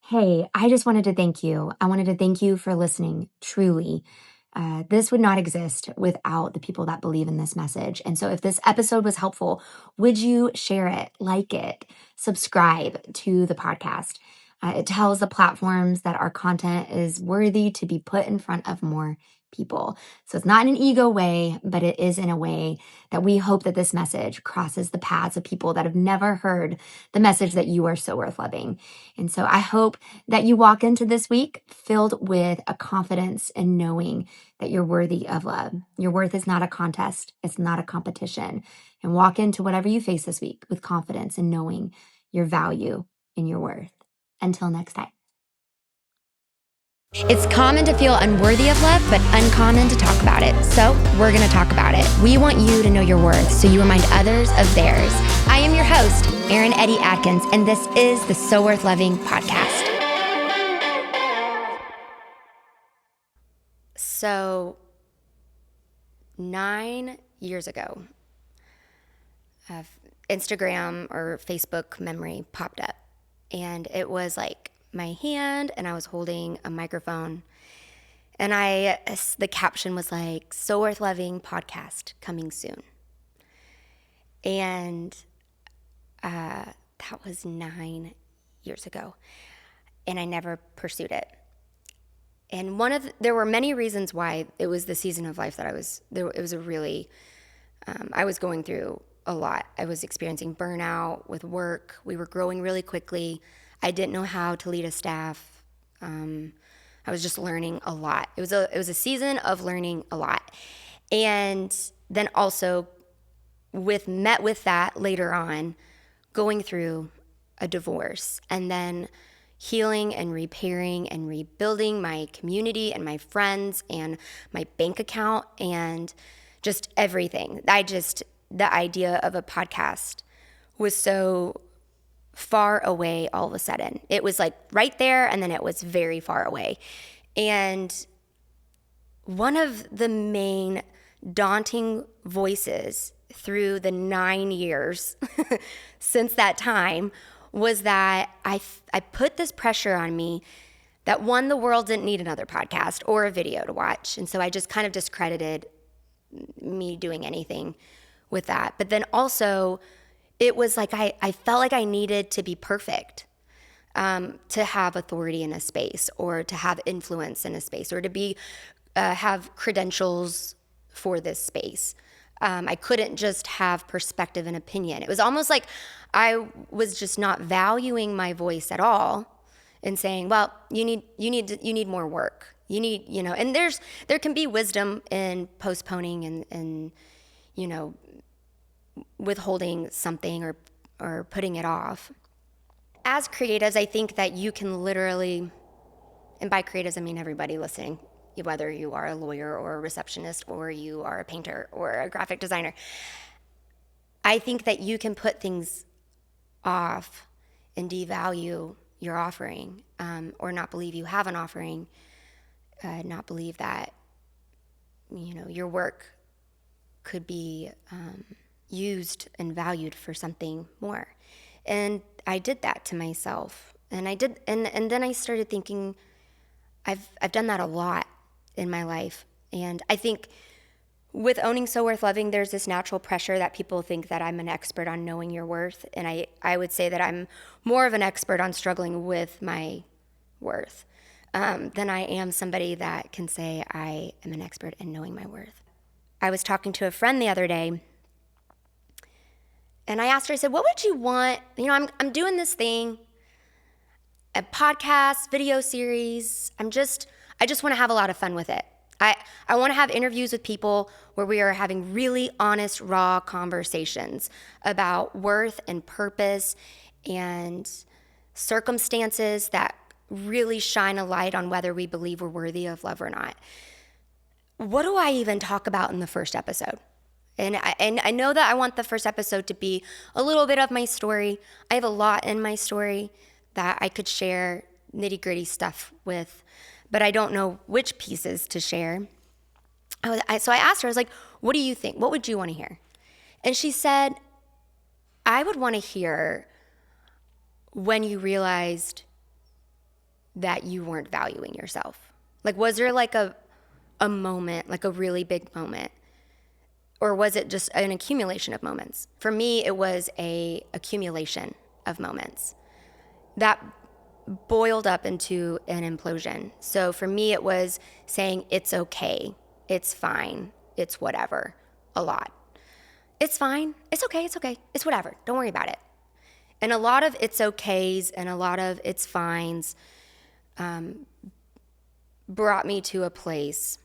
Hey, I just wanted to thank you. I wanted to thank you for listening, truly. This would not exist without the people that believe in this message. And so, if this episode was helpful, would you share it, like it, subscribe to the podcast? It tells the platforms that our content is worthy to be put in front of more people. So, it's not in an ego way, but it is in a way that we hope that this message crosses the paths of people that have never heard the message that you are so worth loving. And so, I hope that you walk into this week filled with a confidence in knowing that you're worthy of love. Your worth is not a contest, it's not a competition. And walk into whatever you face this week with confidence and knowing your value and your worth. Until next time. It's common to feel unworthy of love, but uncommon to talk about it. So we're going to talk about it. We want you to know your worth so you remind others of theirs. I am your host, Eryn Eddy Adkins, and this is the So Worth Loving podcast. So 9 years ago, Instagram or Facebook memory popped up, and it was like my hand, and I was holding a microphone, and the caption was like, "So Worth Loving podcast coming soon," and that was 9 years ago, and I never pursued it. And there were many reasons why it was the season of life that I was going through a lot. I was experiencing burnout with work. We were growing really quickly. I didn't know how to lead a staff. I was just learning a lot. It was a season of learning a lot. And then also met with that later on, going through a divorce, and then healing and repairing and rebuilding my community and my friends and my bank account and just everything. The idea of a podcast was so far away all of a sudden. It was like right there, and then it was very far away. And one of the main daunting voices through the 9 years since that time was that I put this pressure on me that, one, the world didn't need another podcast or a video to watch. And so I just kind of discredited me doing anything with that. But then also it was like I felt like I needed to be perfect to have authority in a space, or to have influence in a space, or to have credentials for this space. I couldn't just have perspective and opinion. It was almost like I was just not valuing my voice at all, and saying, well, you need more work. And there can be wisdom in postponing and withholding something or putting it off. As creatives, I think that you can literally, and by creatives I mean everybody listening, whether you are a lawyer or a receptionist or you are a painter or a graphic designer, I think that you can put things off and devalue your offering, or not believe you have an offering, not believe that your work could be used and valued for something more. And I did that to myself. And then I started thinking, I've done that a lot in my life. And I think with owning So Worth Loving, there's this natural pressure that people think that I'm an expert on knowing your worth. And I would say that I'm more of an expert on struggling with my worth than I am somebody that can say I am an expert in knowing my worth. I was talking to a friend the other day, and I asked her, I said, what would you want? I'm doing this thing, a podcast, video series. I just want to have a lot of fun with it. I want to have interviews with people where we are having really honest, raw conversations about worth and purpose and circumstances that really shine a light on whether we believe we're worthy of love or not. What do I even talk about in the first episode? And I know that I want the first episode to be a little bit of my story. I have a lot in my story that I could share nitty-gritty stuff with, but I don't know which pieces to share. So I asked her, I was like, what do you think? What would you want to hear? And she said, I would want to hear when you realized that you weren't valuing yourself? Like, was there like a moment, like a really big moment? Or was it just an accumulation of moments? For me, it was a accumulation of moments that boiled up into an implosion. So for me, it was saying, it's okay, it's fine, it's whatever, a lot. It's fine, it's okay, it's whatever, don't worry about it. And a lot of it's okays and a lot of it's fines brought me to a place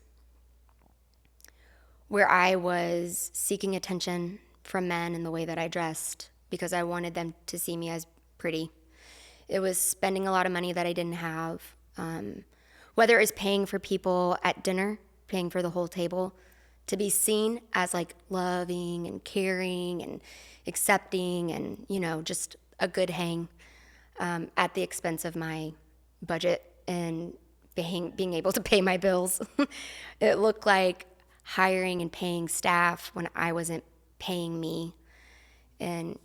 where I was seeking attention from men in the way that I dressed because I wanted them to see me as pretty. It was spending a lot of money that I didn't have, whether it was paying for people at dinner, paying for the whole table, to be seen as like loving and caring and accepting and, you know, just a good hang at the expense of my budget and being able to pay my bills. It looked like hiring and paying staff when I wasn't paying me and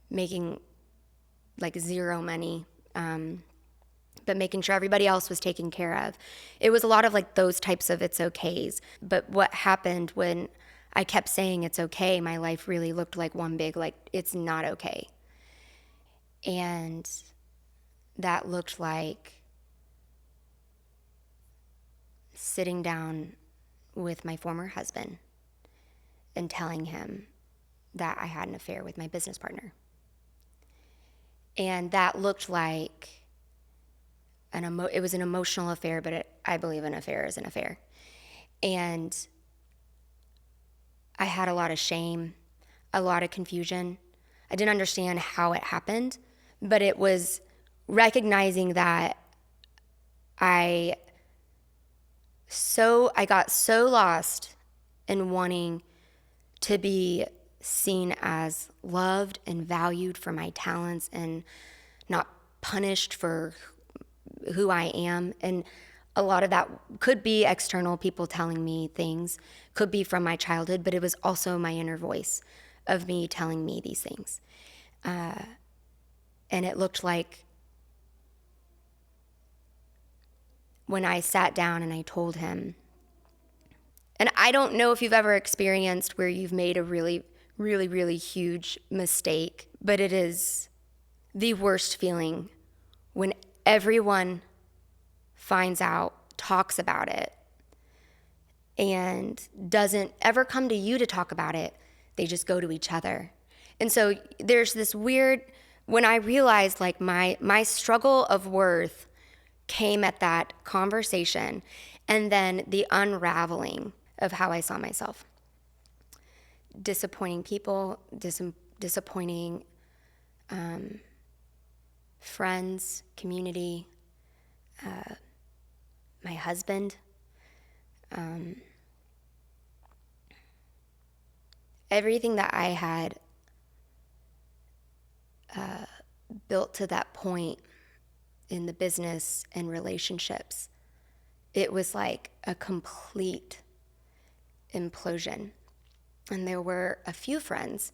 making like zero money, but making sure everybody else was taken care of. It was a lot of like those types of it's okays. But what happened when I kept saying it's okay, my life really looked like one big like it's not okay. And that looked like sitting down with my former husband and telling him that I had an affair with my business partner. And that looked like it was an emotional affair, but I believe an affair is an affair. And I had a lot of shame, a lot of confusion. I didn't understand how it happened, but it was recognizing that I got so lost in wanting to be seen as loved and valued for my talents and not punished for who I am. And a lot of that could be external people telling me things, could be from my childhood, but it was also my inner voice of me telling me these things. And it looked like when I sat down and I told him, and I don't know if you've ever experienced where you've made a really, really, really huge mistake, but it is the worst feeling when everyone finds out, talks about it, and doesn't ever come to you to talk about it. They just go to each other. And so there's this weird, when I realized like my struggle of worth came at that conversation, and then the unraveling of how I saw myself. Disappointing people, disappointing friends, community, my husband, everything that I had built to that point in the business and relationships, it was like a complete implosion. And there were a few friends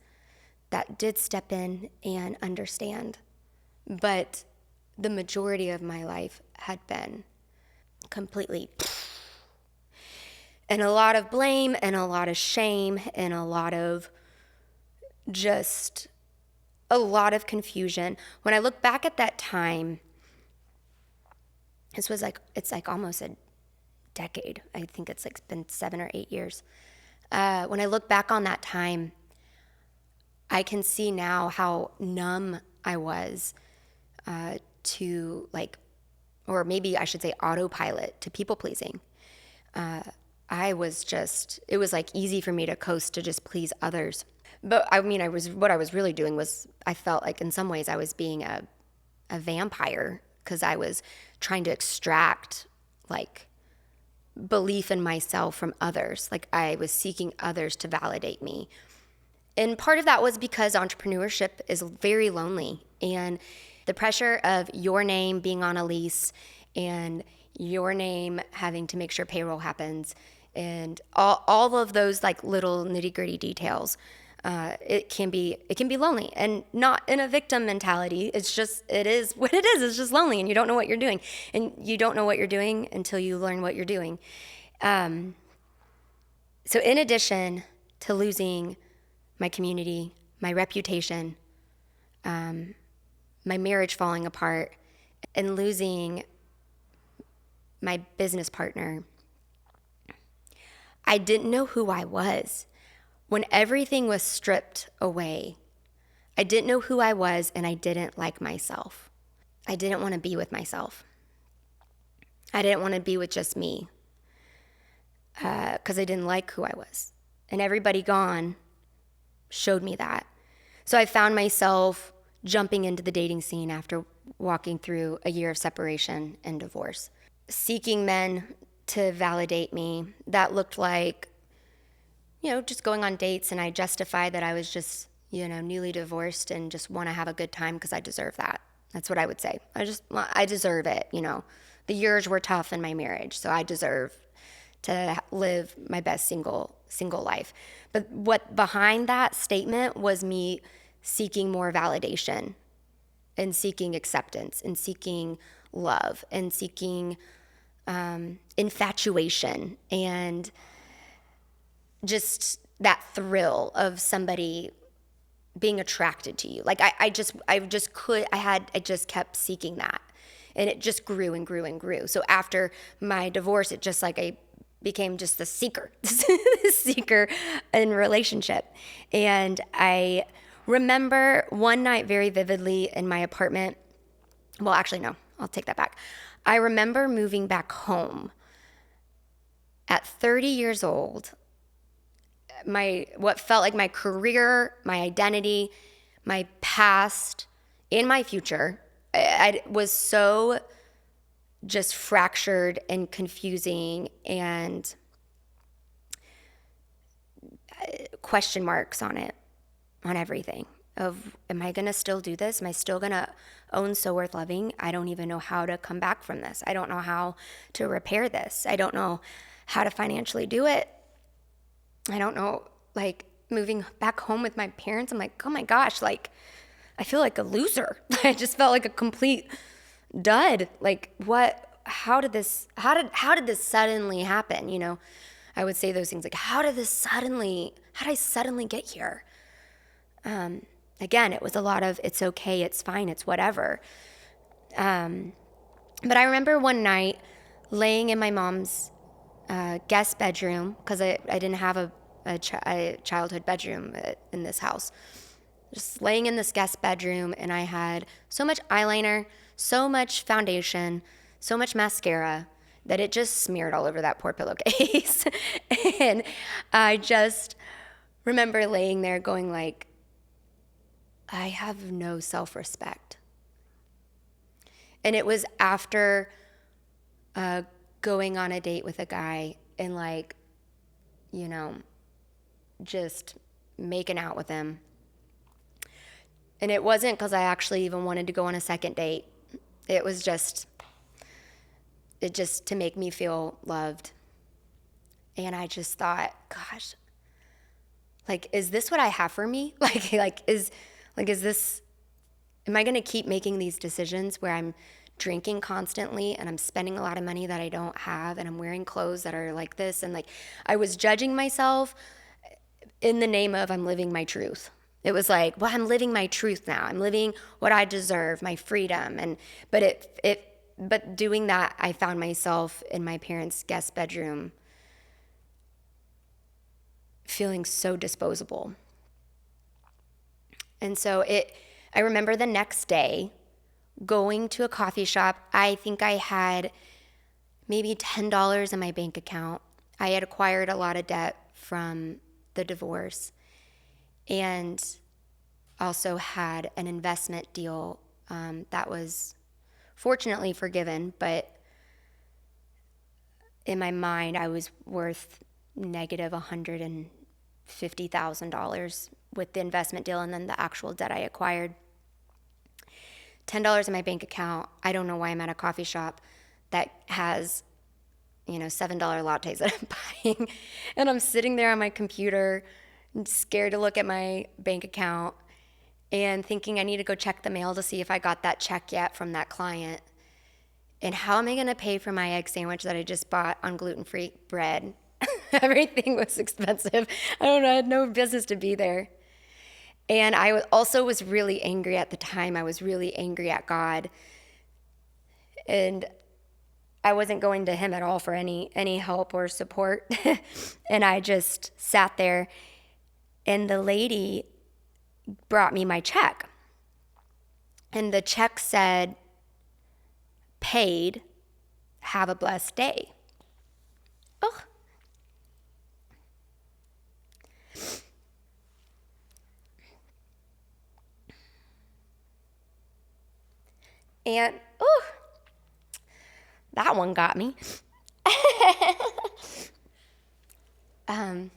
that did step in and understand, but the majority of my life had been completely, and a lot of blame and a lot of shame and a lot of just a lot of confusion. When I look back at that time, it's like almost a decade. I think it's like been 7 or 8 years. When I look back on that time, I can see now how numb I was to like, or maybe I should say autopilot to people pleasing. It was like easy for me to coast to just please others. But I mean, what I was really doing was, I felt like in some ways I was being a vampire, because I was trying to extract like belief in myself from others. Like I was seeking others to validate me. And part of that was because entrepreneurship is very lonely, and the pressure of your name being on a lease and your name having to make sure payroll happens and all of those like little nitty gritty details it can be lonely, and not in a victim mentality. It is what it is. It's just lonely, and you don't know what you're doing, and you don't know what you're doing until you learn what you're doing. So in addition to losing my community, my reputation, my marriage falling apart, and losing my business partner, I didn't know who I was. When everything was stripped away, I didn't know who I was, and I didn't like myself. I didn't want to be with myself. I didn't want to be with just me because I didn't like who I was. And everybody gone showed me that. So I found myself jumping into the dating scene after walking through a year of separation and divorce, seeking men to validate me. That looked like, just going on dates, and I justified that I was just, newly divorced and just want to have a good time because I deserve that. That's what I would say. I deserve it. The years were tough in my marriage, so I deserve to live my best single life. But what behind that statement was me seeking more validation and seeking acceptance and seeking love and seeking infatuation and just that thrill of somebody being attracted to you. Like I just kept seeking that, and it just grew and grew and grew. So after my divorce, it just like I became just the seeker in relationship. And I remember one night very vividly in my apartment. Well, actually, no, I'll take that back. I remember moving back home at 30 years old. What felt like my career, my identity, my past, and my future, I was so just fractured and confusing, and question marks on everything of, am I gonna still do this? Am I still gonna own So Worth Loving? I don't even know how to come back from this. I don't know how to repair this. I don't know how to financially do it. I don't know, like, moving back home with my parents, I'm like, oh my gosh, like, I feel like a loser. I just felt like a complete dud. Like, how did this suddenly happen? I would say those things like, how did I suddenly get here? Again, it was a lot of, it's okay, it's fine, it's whatever. But I remember one night laying in my mom's guest bedroom, because I didn't have a childhood bedroom in this house. Just laying in this guest bedroom, and I had so much eyeliner, so much foundation, so much mascara that it just smeared all over that poor pillowcase. And I just remember laying there going like, I have no self-respect. And it was after going on a date with a guy and just making out with him. And it wasn't because I actually even wanted to go on a second date. It was just to make me feel loved. And I just thought, gosh, is this what I have for me? Is this, am I going to keep making these decisions where I'm drinking constantly and I'm spending a lot of money that I don't have, and I'm wearing clothes that are like this, and I was judging myself in the name of I'm living my truth. It was like, well, I'm living my truth now. I'm living what I deserve, my freedom. But doing that, I found myself in my parents' guest bedroom feeling so disposable. And so I remember the next day going to a coffee shop. I think I had maybe $10 in my bank account. I had acquired a lot of debt from the divorce, and also had an investment deal that was fortunately forgiven, but in my mind I was worth negative $150,000 with the investment deal and then the actual debt I acquired. $10 in my bank account. I don't know why I'm at a coffee shop that has $7 lattes that I'm buying, and I'm sitting there on my computer I'm scared to look at my bank account and thinking I need to go check the mail to see if I got that check yet from that client. And how am I going to pay for my egg sandwich that I just bought on gluten-free bread? Everything was expensive. I don't know, I had no business to be there. And I also was really angry at the time. I was really angry at God. And I wasn't going to him at all for any help or support. And I just sat there, and the lady brought me my check. And the check said, paid, have a blessed day. Oh. And, oh, that one got me. And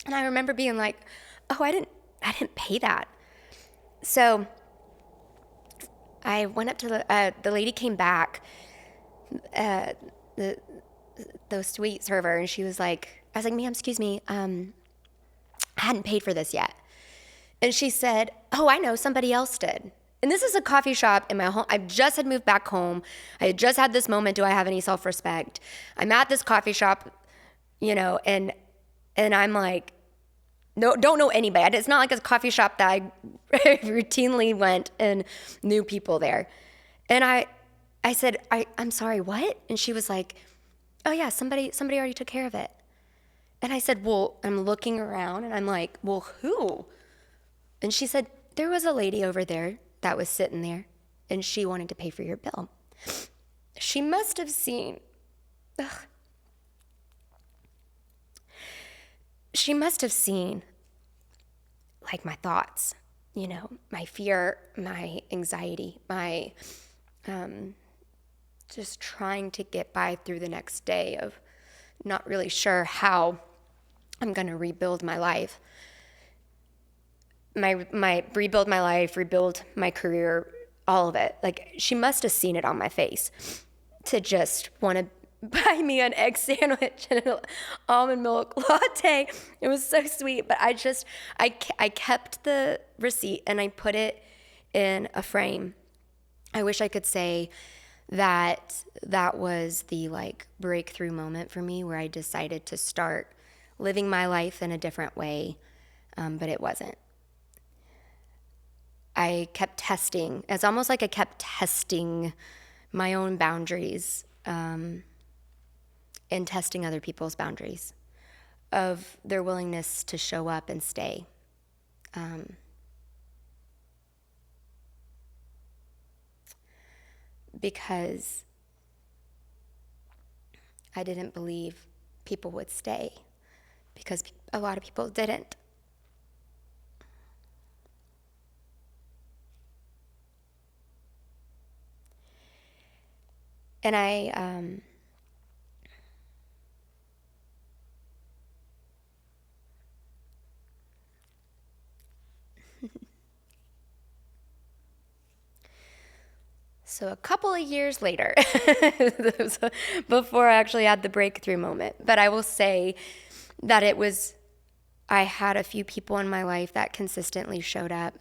I remember being like, oh, I didn't pay that. So I went up to the lady came back, the sweet server, and she was like, I was like, ma'am, excuse me, I hadn't paid for this yet. And she said, oh, I know, somebody else did. And this is a coffee shop in my home. I just had moved back home. I had just had this moment, do I have any self-respect? I'm at this coffee shop, and I'm like, no, don't know anybody. It's not like a coffee shop that I routinely went and knew people there. And I said, I'm sorry, what? And she was like, oh yeah, somebody already took care of it. And I said, well, I'm looking around and I'm like, well, who? And she said, there was a lady over there that was sitting there and she wanted to pay for your bill. She must have seen, she must have seen like my thoughts, my fear, my anxiety, my just trying to get by through the next day of not really sure how I'm going to rebuild my life. Rebuild my life, rebuild my career, all of it. Like, she must have seen it on my face to just want to buy me an egg sandwich and an almond milk latte. It was so sweet, but I kept the receipt and I put it in a frame. I wish I could say that was the breakthrough moment for me where I decided to start living my life in a different way, but it wasn't. I kept testing. It's almost like I kept testing my own boundaries and testing other people's boundaries of their willingness to show up and stay. Because I didn't believe people would stay, because a lot of people didn't. And I so a couple of years later, before I actually had the breakthrough moment, but I will say that I had a few people in my life that consistently showed up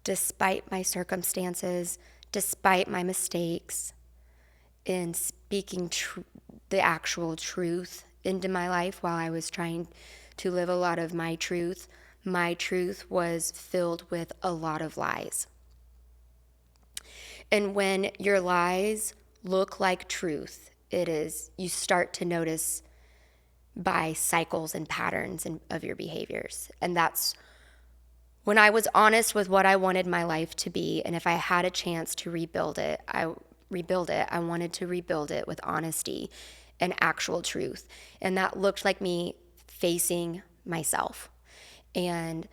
despite my circumstances, despite my mistakes, in speaking the actual truth into my life while I was trying to live a lot of my truth. My truth was filled with a lot of lies. And when your lies look like truth, you start to notice by cycles and patterns of your behaviors. And that's when I was honest with what I wanted my life to be. And if I had a chance to rebuild it, I wanted to rebuild it with honesty and actual truth. And that looked like me facing myself and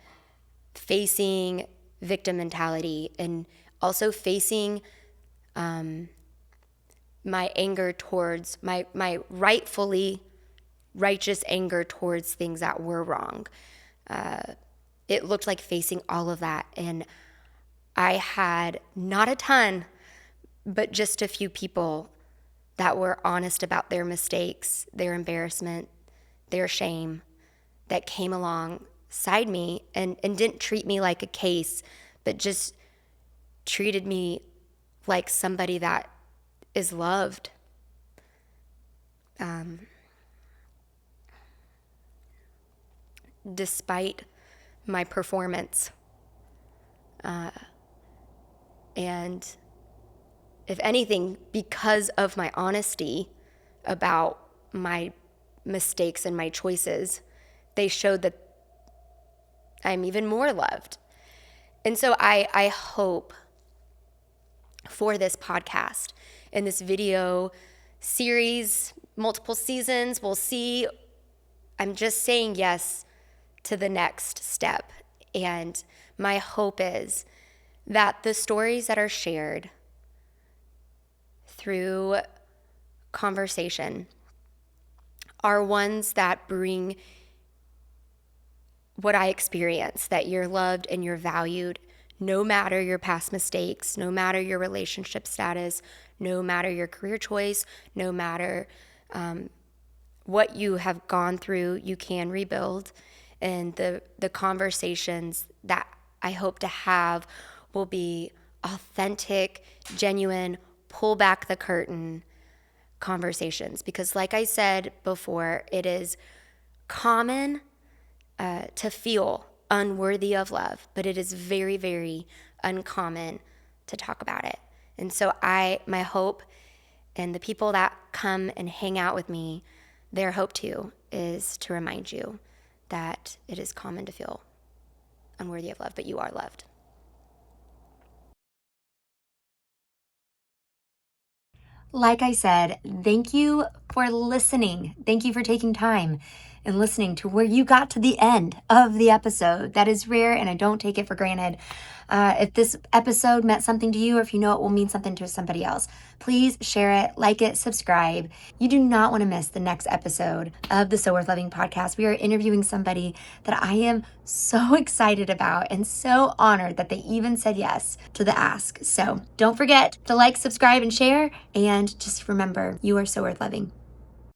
facing victim mentality, and also facing my anger towards my rightfully righteous anger towards things that were wrong. It looked like facing all of that. And I had not a ton, but just a few people that were honest about their mistakes, their embarrassment, their shame, that came alongside me and didn't treat me like a case, but just treated me like somebody that is loved. Despite my performance. And if anything, because of my honesty about my mistakes and my choices, they showed that I'm even more loved. And so I hope for this podcast and this video series, multiple seasons, we'll see. I'm just saying yes to the next step. And my hope is that the stories that are shared through conversation are ones that bring what I experience, that you're loved and you're valued, no matter your past mistakes, no matter your relationship status, no matter your career choice, no matter what you have gone through, you can rebuild. And the conversations that I hope to have will be authentic, genuine, pull back the curtain conversations. Because like I said before, it is common to feel unworthy of love, but it is very, very uncommon to talk about it. And so my hope, and the people that come and hang out with me, their hope too is to remind you that it is common to feel unworthy of love, but you are loved. Like I said, thank you for listening. Thank you for taking time and listening to where you got to the end of the episode. That is rare, and I don't take it for granted. If this episode meant something to you, or if you know it will mean something to somebody else, please share it, like it, subscribe. You do not want to miss the next episode of the So Worth Loving podcast. We are interviewing somebody that I am so excited about and so honored that they even said yes to the ask. So don't forget to like, subscribe, and share. And just remember, you are so worth loving.